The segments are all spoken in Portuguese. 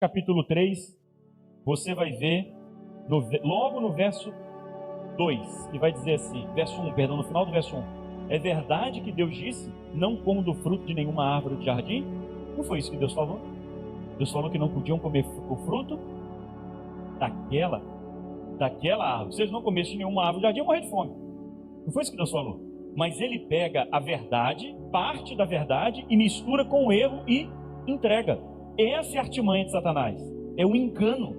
capítulo 3, você vai ver, logo no verso 2, que vai dizer assim, no final do verso 1. É verdade que Deus disse, não comam do fruto de nenhuma árvore do jardim? Não foi isso que Deus falou? Deus falou que não podiam comer o fruto daquela árvore. Se eles não comessem nenhuma árvore do jardim, iam morrer de fome. Não foi isso que Deus falou? Mas ele pega a verdade, parte da verdade, e mistura com o erro e entrega. Essa é a artimanha de Satanás. É o engano.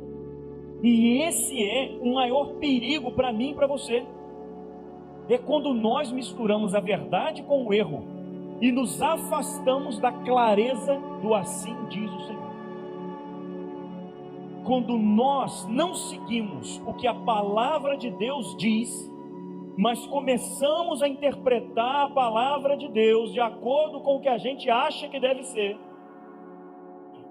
E esse é o maior perigo para mim e para você. É quando nós misturamos a verdade com o erro e nos afastamos da clareza do assim diz o Senhor. Quando nós não seguimos o que a palavra de Deus diz, mas começamos a interpretar a palavra de Deus de acordo com o que a gente acha que deve ser,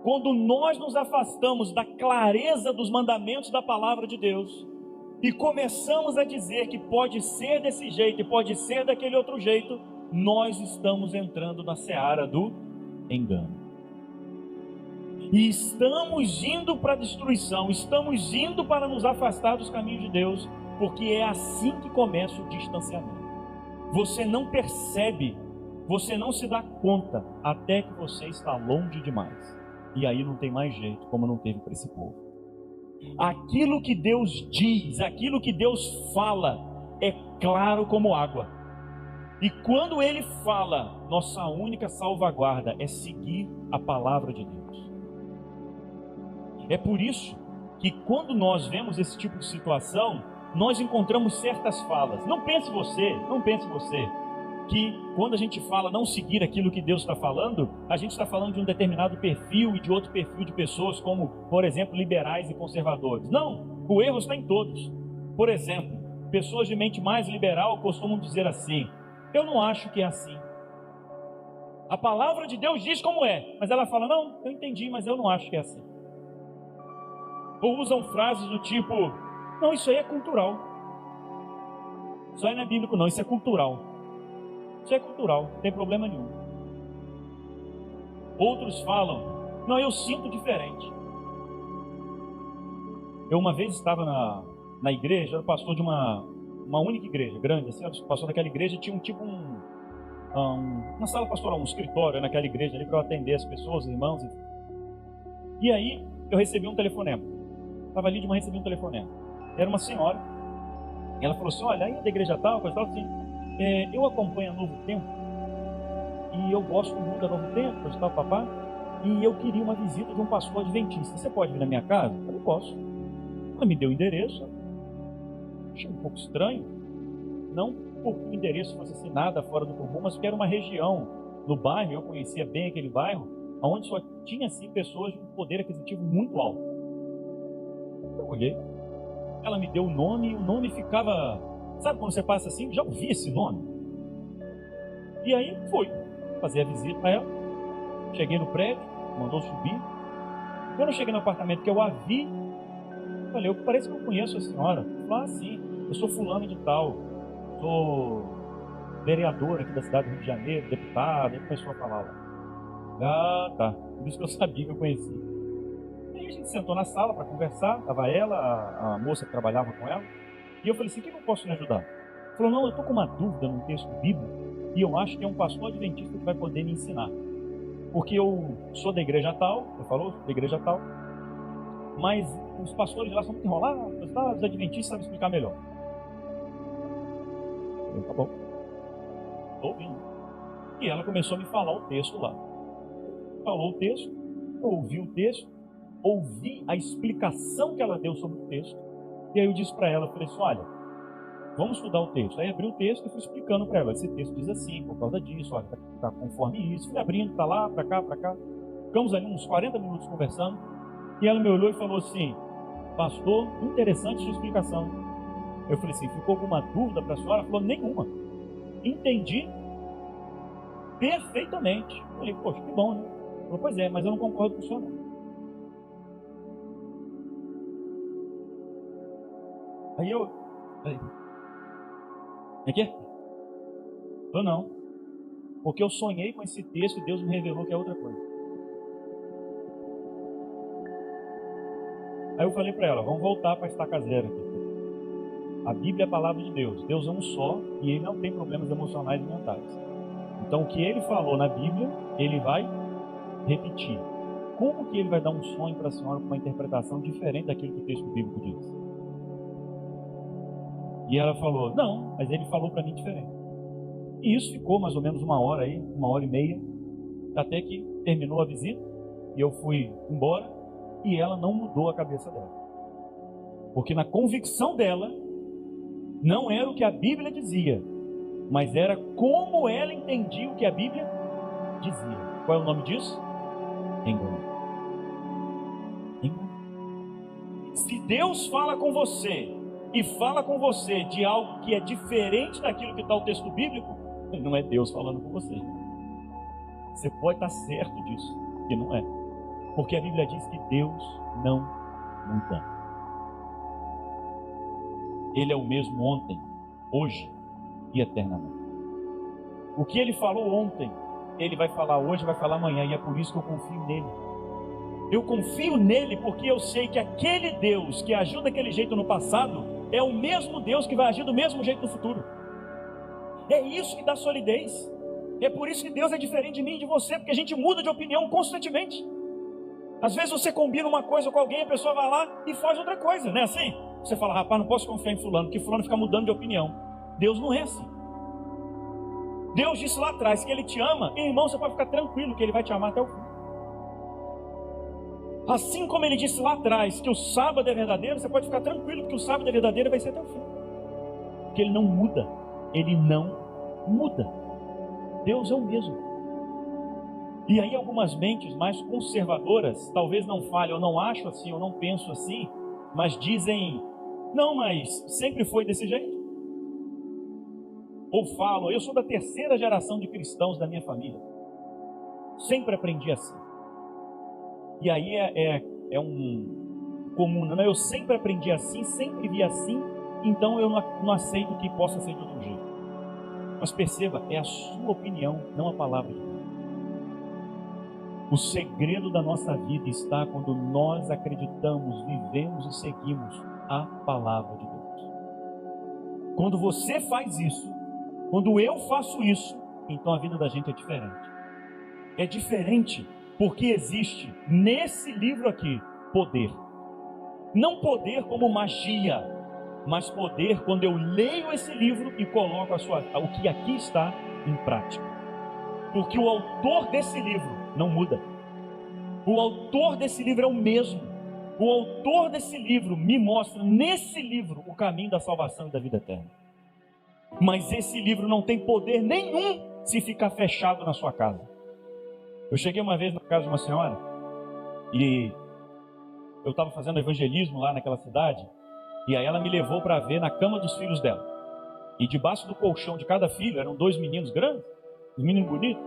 quando nós nos afastamos da clareza dos mandamentos da palavra de Deus e começamos a dizer que pode ser desse jeito e pode ser daquele outro jeito, nós estamos entrando na seara do engano. E estamos indo para a destruição, estamos indo para nos afastar dos caminhos de Deus, porque é assim que começa o distanciamento. Você não percebe, você não se dá conta, até que você está longe demais. E aí não tem mais jeito, como não teve para esse povo. Aquilo que Deus diz, aquilo que Deus fala, é claro como água. E quando Ele fala, nossa única salvaguarda é seguir a palavra de Deus. É por isso que quando nós vemos esse tipo de situação, nós encontramos certas falas. Não pense você que quando a gente fala não seguir aquilo que Deus está falando, a gente está falando de um determinado perfil e de outro perfil de pessoas, como, por exemplo, liberais e conservadores. Não, o erro está em todos. Por exemplo, pessoas de mente mais liberal costumam dizer assim: eu não acho que é assim. A palavra de Deus diz como é, mas ela fala: não, eu entendi, mas eu não acho que é assim. Ou usam frases do tipo: não, isso aí é cultural. Isso aí não é bíblico não, isso é cultural. Isso é cultural, não tem problema nenhum. Outros falam: não, eu sinto diferente. Eu uma vez estava na igreja, era pastor de uma única igreja, grande, assim, era pastor daquela igreja, tinha uma sala pastoral, um escritório naquela igreja ali para eu atender as pessoas, os irmãos. E aí eu recebi um telefonema. Estava ali de manhã, recebi um telefonema. Era uma senhora. E ela falou assim: olha, aí da igreja tal, coisa tal, assim, eu acompanho a Novo Tempo e eu gosto muito da Novo Tempo, coisa tal, papá, e eu queria uma visita de um pastor adventista. Você pode vir na minha casa? Eu falei: posso. Ela me deu o endereço. Achei um pouco estranho, não porque o endereço fosse assim nada fora do comum, mas porque era uma região no bairro, eu conhecia bem aquele bairro, onde só tinha assim pessoas de um poder aquisitivo muito alto. Eu olhei, ela me deu o nome, e o nome ficava, sabe quando você passa assim, já ouvi esse nome? E aí fui fazer a visita a ela. Cheguei no prédio, mandou subir. Quando eu cheguei no apartamento que eu a vi, falei: parece que eu conheço a senhora. Eu falei: ah, sim, eu sou fulano de tal, sou vereador aqui da cidade do Rio de Janeiro, deputado. Aí começou a falar lá. Ah, tá, por isso que eu sabia que eu conhecia. Aí a gente sentou na sala para conversar, estava ela, a moça que trabalhava com ela, e eu falei assim: o que eu posso lhe ajudar? Ela falou: não, eu estou com uma dúvida num texto bíblico, e eu acho que é um pastor adventista que vai poder me ensinar. Porque eu sou da igreja tal, você falou, da igreja tal, mas os pastores lá são muito enrolados, os adventistas sabem explicar melhor. Eu: tá bom, estou ouvindo. E ela começou a me falar o texto lá. Falou o texto, eu ouvi o texto, ouvi a explicação que ela deu sobre o texto, e aí eu disse para ela, eu falei assim: olha, vamos estudar o texto. Aí abri o texto e fui explicando para ela: esse texto diz assim, por causa disso, olha, tá conforme isso. Fui abrindo para lá, para cá, para cá. Ficamos ali uns 40 minutos conversando, e ela me olhou e falou assim: pastor, interessante sua explicação. Eu falei assim: ficou alguma dúvida para a senhora? Ela falou: nenhuma, entendi perfeitamente. Eu falei: poxa, que bom, né? Ela falou: pois é, mas eu não concordo com o senhor não. Aí eu falei: é que? Eu não, porque eu sonhei com esse texto e Deus me revelou que é outra coisa. Aí eu falei para ela, vamos voltar para a estaca zero aqui. A Bíblia é a palavra de Deus. Deus é um só e Ele não tem problemas emocionais e mentais. Então o que Ele falou na Bíblia, Ele vai repetir. Como que Ele vai dar um sonho para a senhora com uma interpretação diferente daquilo que o texto bíblico diz? E ela falou, não, mas Ele falou para mim diferente. E isso ficou mais ou menos 1h30, até que terminou a visita e eu fui embora e ela não mudou a cabeça dela. Porque na convicção dela, não era o que a Bíblia dizia, mas era como ela entendia o que a Bíblia dizia. Qual é o nome disso? Engano. Se Deus fala com você e fala com você de algo que é diferente daquilo que está no texto bíblico, não é Deus falando com você. Você pode estar certo disso, que não é. Porque a Bíblia diz que Deus não muda. Ele é o mesmo ontem, hoje e eternamente. O que Ele falou ontem, Ele vai falar hoje, vai falar amanhã, e é por isso que eu confio nele. Eu confio nele porque eu sei que aquele Deus que agiu daquele jeito no passado é o mesmo Deus que vai agir do mesmo jeito no futuro. É isso que dá solidez. É por isso que Deus é diferente de mim e de você, porque a gente muda de opinião constantemente. Às vezes você combina uma coisa com alguém, a pessoa vai lá e faz outra coisa, não é assim? Você fala, rapaz, não posso confiar em fulano, porque fulano fica mudando de opinião. Deus não é assim. Deus disse lá atrás que Ele te ama, e irmão, você pode ficar tranquilo que Ele vai te amar até o fim. Assim como Ele disse lá atrás que o sábado é verdadeiro, você pode ficar tranquilo que o sábado é verdadeiro, vai ser até o fim. Porque Ele não muda. Ele não muda. Deus é o mesmo. E aí algumas mentes mais conservadoras, talvez não falem, eu não acho assim, eu não penso assim, mas dizem, não, mas sempre foi desse jeito. Ou falam, eu sou da 3ª geração de cristãos da minha família. Sempre aprendi assim. E aí é um comum, não é? Eu sempre aprendi assim, sempre vi assim, então eu não aceito que possa ser de outro jeito. Mas perceba, é a sua opinião, não a palavra de Deus. O segredo da nossa vida está quando nós acreditamos, vivemos e seguimos a palavra de Deus. Quando você faz isso, quando eu faço isso, então a vida da gente é diferente. É diferente porque existe nesse livro aqui poder. Não poder como magia, mas poder quando eu leio esse livro e coloco o que aqui está em prática. Porque o autor desse livro não muda. O autor desse livro é o mesmo. O autor desse livro me mostra nesse livro o caminho da salvação e da vida eterna. Mas esse livro não tem poder nenhum se ficar fechado na sua casa. Eu cheguei uma vez na casa de uma senhora e eu estava fazendo evangelismo lá naquela cidade, e aí ela me levou para ver na cama dos filhos dela. E debaixo do colchão de cada filho, eram 2 meninos grandes, um menino bonito,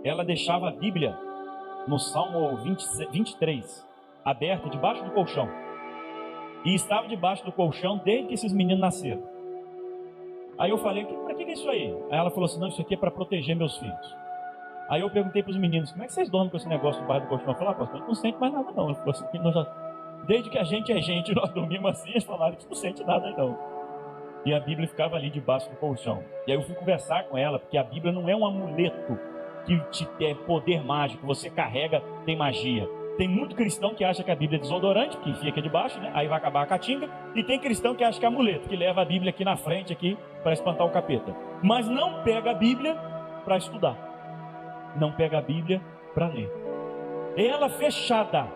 ela deixava a Bíblia no Salmo 23, aberta debaixo do colchão. E estava debaixo do colchão desde que esses meninos nasceram. Aí eu falei, para que é isso aí? Aí ela falou assim, não, isso aqui é para proteger meus filhos. Aí eu perguntei para os meninos, como é que vocês dormem com esse negócio debaixo do colchão? Eu falei, pastor, a gente não sente mais nada não. Ele falou assim, desde que a gente é gente, nós dormimos assim. Eles falaram que não sente nada não. E a Bíblia ficava ali debaixo do colchão. E aí eu fui conversar com ela, porque a Bíblia não é um amuleto que te é poder mágico, você carrega, tem magia. Tem muito cristão que acha que a Bíblia é desodorante, que enfia aqui debaixo, né? Aí vai acabar a caatinga. E tem cristão que acha que é amuleto, que leva a Bíblia aqui na frente aqui para espantar o capeta. Mas não pega a Bíblia para estudar. Não pega a Bíblia para ler. Ela fechada,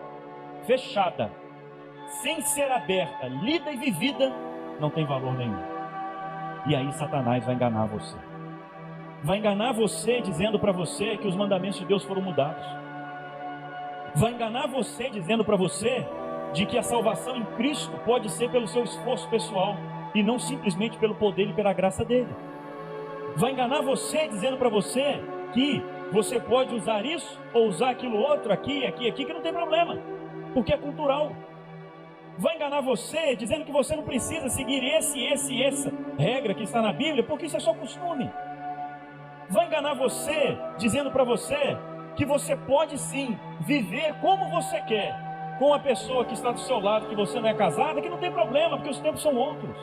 sem ser aberta, lida e vivida, não tem valor nenhum. E aí Satanás vai enganar você. Vai enganar você dizendo para você que os mandamentos de Deus foram mudados. Vai enganar você dizendo para você de que a salvação em Cristo pode ser pelo seu esforço pessoal e não simplesmente pelo poder e pela graça dele. Vai enganar você dizendo para você que você pode usar isso ou usar aquilo outro, aqui, que não tem problema, porque é cultural. Vai enganar você dizendo que você não precisa seguir essa regra que está na Bíblia, porque isso é só costume. Vai enganar você dizendo para você que você pode sim viver como você quer, com a pessoa que está do seu lado, que você não é casada, que não tem problema, porque os tempos são outros.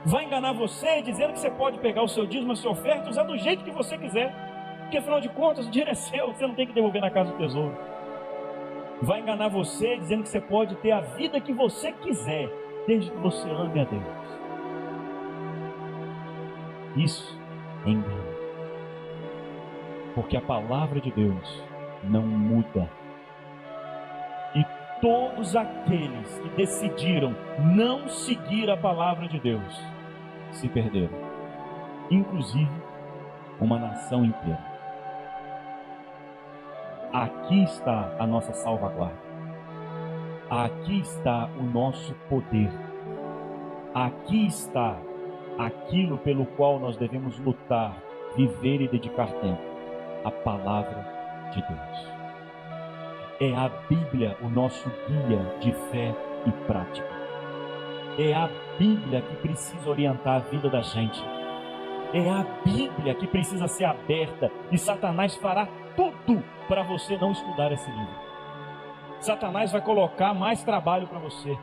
Vai enganar você dizendo que você pode pegar o seu dízimo, a sua oferta e usar do jeito que você quiser, porque afinal de contas o dinheiro é seu, você não tem que devolver na casa do tesouro. Vai enganar você dizendo que você pode ter a vida que você quiser, desde que você ame a Deus. Isso é engano, porque a palavra de Deus não muda. E todos aqueles que decidiram não seguir a palavra de Deus se perderam, inclusive uma nação inteira. Aqui está a nossa salvaguarda, aqui está o nosso poder, aqui está aquilo pelo qual nós devemos lutar, viver e dedicar tempo: a palavra de Deus. É a Bíblia o nosso guia de fé e prática. É a Bíblia que precisa orientar a vida da gente. É a Bíblia que precisa ser aberta, e Satanás fará tudo para você não estudar esse livro. Satanás vai colocar mais trabalho para você,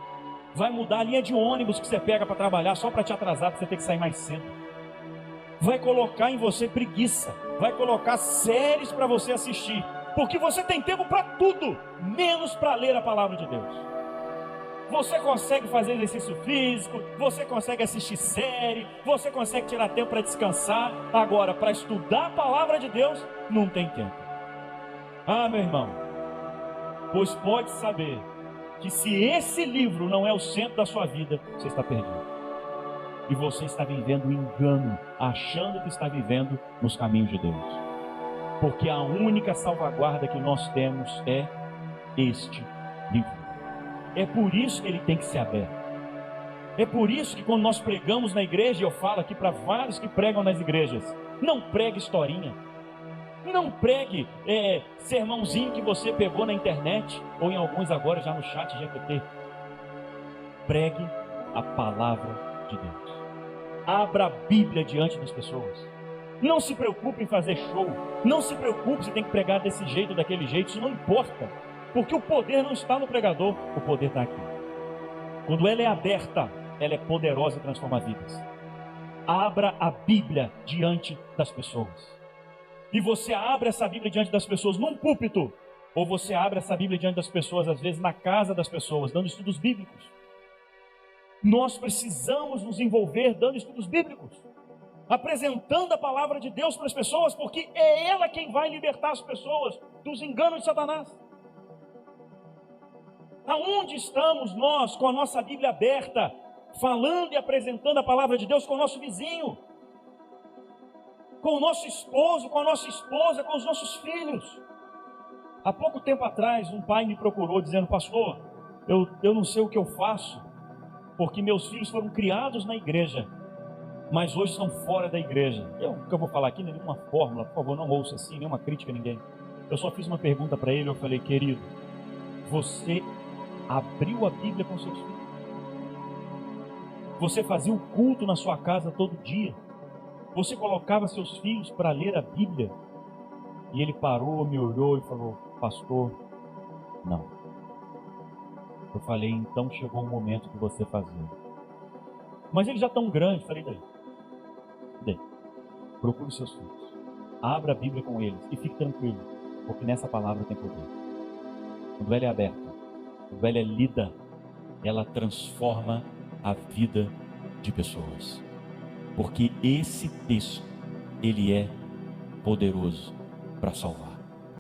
vai mudar a linha de ônibus que você pega para trabalhar só para te atrasar, para você ter que sair mais cedo. Vai colocar em você preguiça, vai colocar séries para você assistir, porque você tem tempo para tudo, menos para ler a palavra de Deus. Você consegue fazer exercício físico, você consegue assistir série, você consegue tirar tempo para descansar. Agora, para estudar a palavra de Deus, não tem tempo. Ah, meu irmão, pois pode saber que se esse livro não é o centro da sua vida, você está perdido. E você está vivendo um engano, achando que está vivendo nos caminhos de Deus. Porque a única salvaguarda que nós temos é este livro. É por isso que ele tem que ser aberto. É por isso que quando nós pregamos na igreja, e eu falo aqui para vários que pregam nas igrejas: não pregue historinha, não pregue sermãozinho que você pegou na internet, ou em alguns agora já no chat GPT. Pregue a palavra de Deus. Abra a Bíblia diante das pessoas. Não se preocupe em fazer show, não se preocupe se tem que pregar desse jeito, daquele jeito, isso não importa. Porque o poder não está no pregador, o poder está aqui. Quando ela é aberta, ela é poderosa e transforma vidas. Abra a Bíblia diante das pessoas. E você abre essa Bíblia diante das pessoas num púlpito, ou você abre essa Bíblia diante das pessoas, às vezes na casa das pessoas, dando estudos bíblicos. Nós precisamos nos envolver dando estudos bíblicos, apresentando a palavra de Deus para as pessoas, porque é ela quem vai libertar as pessoas dos enganos de Satanás. Aonde estamos nós com a nossa Bíblia aberta, falando e apresentando a palavra de Deus com o nosso vizinho, com o nosso esposo, com a nossa esposa, com os nossos filhos? Há pouco tempo atrás, um pai me procurou dizendo: pastor, eu não sei o que eu faço, porque meus filhos foram criados na igreja, mas hoje estão fora da igreja. O que eu vou falar aqui não é nenhuma fórmula, por favor, não ouça assim, nenhuma crítica a ninguém. Eu só fiz uma pergunta para ele, eu falei: querido, você abriu a Bíblia com seus filhos? Você fazia o culto na sua casa todo dia? Você colocava seus filhos para ler a Bíblia? E ele parou, me olhou e falou: pastor, não. Eu falei: então chegou o momento de você fazer. Mas eles já estão grandes. Falei: daí, procure seus filhos, abra a Bíblia com eles e fique tranquilo, porque nessa palavra tem poder. Quando ela é aberta, quando ela é lida, ela transforma a vida de pessoas. Porque esse texto, ele é poderoso para salvar.